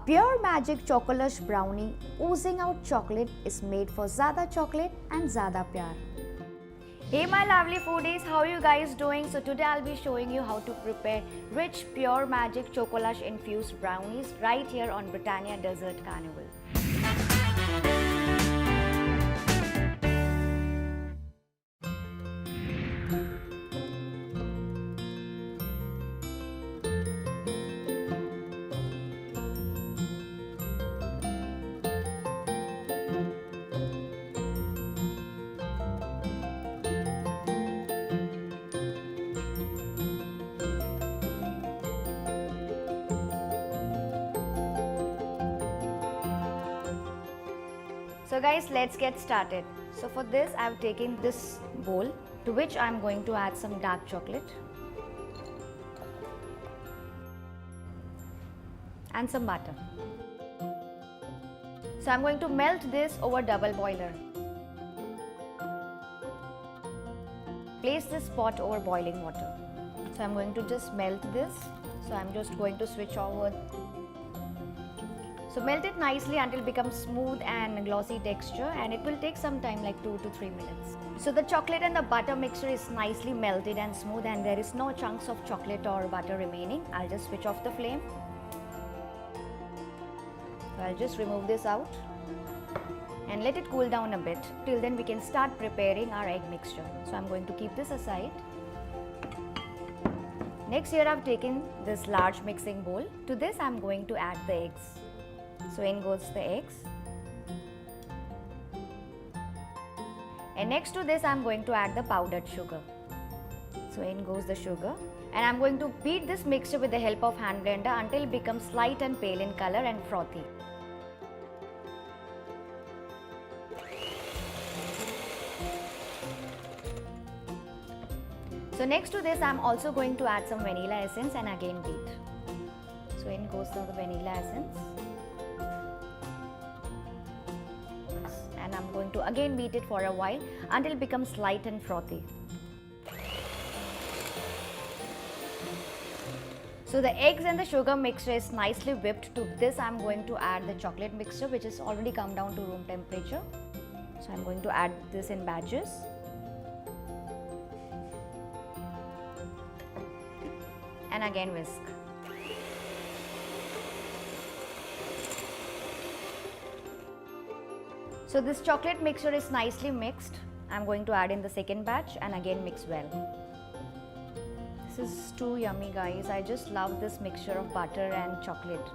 Pure Magic Chocolush Brownie oozing out chocolate is made for Zyada chocolate and Zyada Pyar. Hey my lovely foodies, how are you guys doing? So today I'll be showing you how to prepare rich Pure Magic Chocolush infused brownies right here on Britannia Dessert Carnival. So guys, let's get started. So for this, I've taken this bowl to which I'm going to add some dark chocolate and some butter. So I'm going to melt this over double boiler. Place this pot over boiling water. So I'm going to just melt this. So I'm just going to switch over. So melt it nicely until it becomes smooth and glossy texture, and it will take some time, like 2 to 3 minutes. So the chocolate and the butter mixture is nicely melted and smooth, and there is no chunks of chocolate or butter remaining. I'll just switch off the flame. So I'll just remove this out and let it cool down a bit. Till then we can start preparing our egg mixture. So I'm going to keep this aside. Next, here I've taken this large mixing bowl. To this I'm going to add the eggs. So in goes the eggs, and next to this I'm going to add the powdered sugar. So in goes the sugar, and I'm going to beat this mixture with the help of hand blender until it becomes light and pale in color and frothy. So next to this I'm also going to add some vanilla essence and again beat. So in goes the vanilla essence. And I'm going to again beat it for a while until it becomes light and frothy. So the eggs and the sugar mixture is nicely whipped. To this I'm going to add the chocolate mixture, which is already come down to room temperature. So I'm going to add this in batches. And again whisk. So this chocolate mixture is nicely mixed. I'm going to add in the second batch and again mix well. This is too yummy, guys. I just love this mixture of butter and chocolate.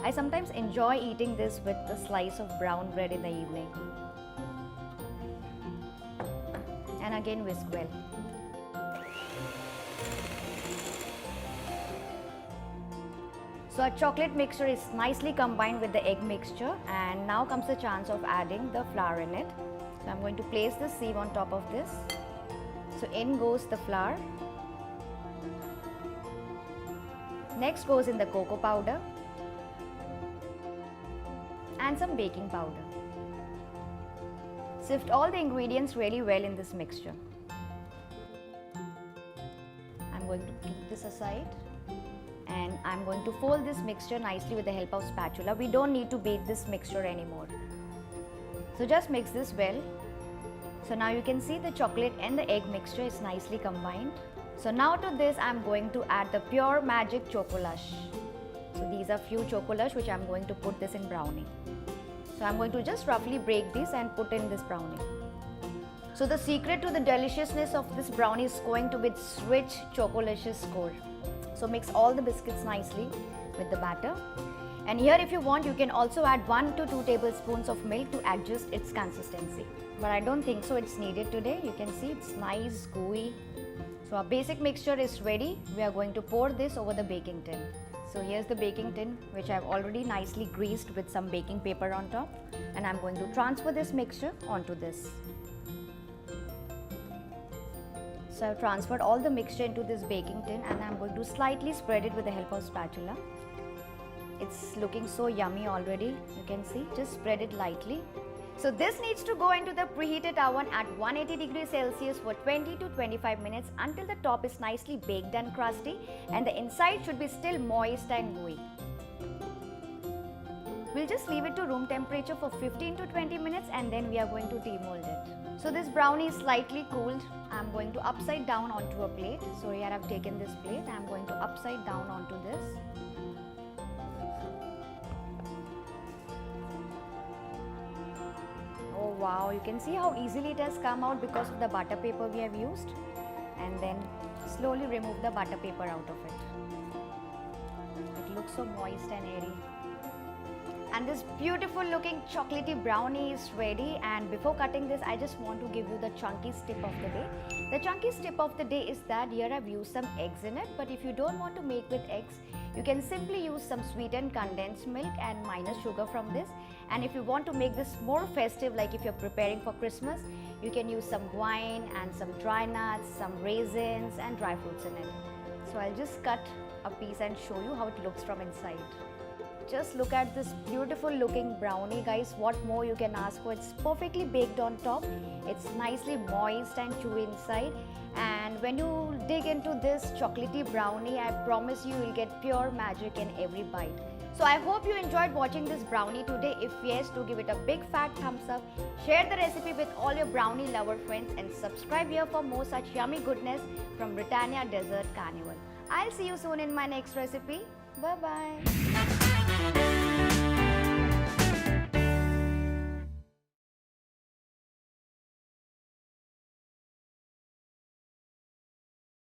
I sometimes enjoy eating this with a slice of brown bread in the evening. And again whisk well. So our chocolate mixture is nicely combined with the egg mixture, and now comes the chance of adding the flour in it. So I'm going to place the sieve on top of this. So in goes the flour. Next goes in the cocoa powder and some baking powder. Sift all the ingredients really well in this mixture. I'm going to keep this aside. And I'm going to fold this mixture nicely with the help of spatula. We don't need to beat this mixture anymore. So just mix this well. So now you can see the chocolate and the egg mixture is nicely combined. So now to this I'm going to add the Pure Magic Chocolush. So these are few Chocolush which I'm going to put this in brownie. So I'm going to just roughly break these and put in this brownie. So the secret to the deliciousness of this brownie is going to be its rich Chocolicious core. So mix all the biscuits nicely with the batter, and here if you want you can also add 1 to 2 tablespoons of milk to adjust its consistency, but I don't think so it's needed today. You can see it's nice gooey. So our basic mixture is ready. We are going to pour this over the baking tin. So here's the baking tin which I've already nicely greased with some baking paper on top, and I'm going to transfer this mixture onto this. So I've transferred all the mixture into this baking tin, and I'm going to slightly spread it with the help of spatula. It's looking so yummy already. You can see, just spread it lightly. So this needs to go into the preheated oven at 180 degrees Celsius for 20 to 25 minutes until the top is nicely baked and crusty and the inside should be still moist and gooey. We'll just leave it to room temperature for 15 to 20 minutes and then we are going to demold it. So this brownie is slightly cooled. I'm going to upside down onto a plate. So here I've taken this plate. I'm going to upside down onto this. Oh wow, you can see how easily it has come out because of the butter paper we have used. And then slowly remove the butter paper out of it. It looks so moist and airy. And this beautiful looking chocolatey brownie is ready, and before cutting this I just want to give you the chunkiest tip of the day. The chunkiest tip of the day is that here I've used some eggs in it, but if you don't want to make with eggs, you can simply use some sweetened condensed milk and minus sugar from this. And if you want to make this more festive, like if you're preparing for Christmas, you can use some wine and some dry nuts, some raisins and dry fruits in it. So I'll just cut a piece and show you how it looks from inside. Just look at this beautiful looking brownie, guys. What more you can ask for? It's perfectly baked on top. It's nicely moist and chewy inside. And when you dig into this chocolatey brownie, I promise you will get pure magic in every bite. So I hope you enjoyed watching this brownie today. If yes, do give it a big fat thumbs up. Share the recipe with all your brownie lover friends and subscribe here for more such yummy goodness from Britannia Dessert Carnival. I'll see you soon in my next recipe. Bye bye.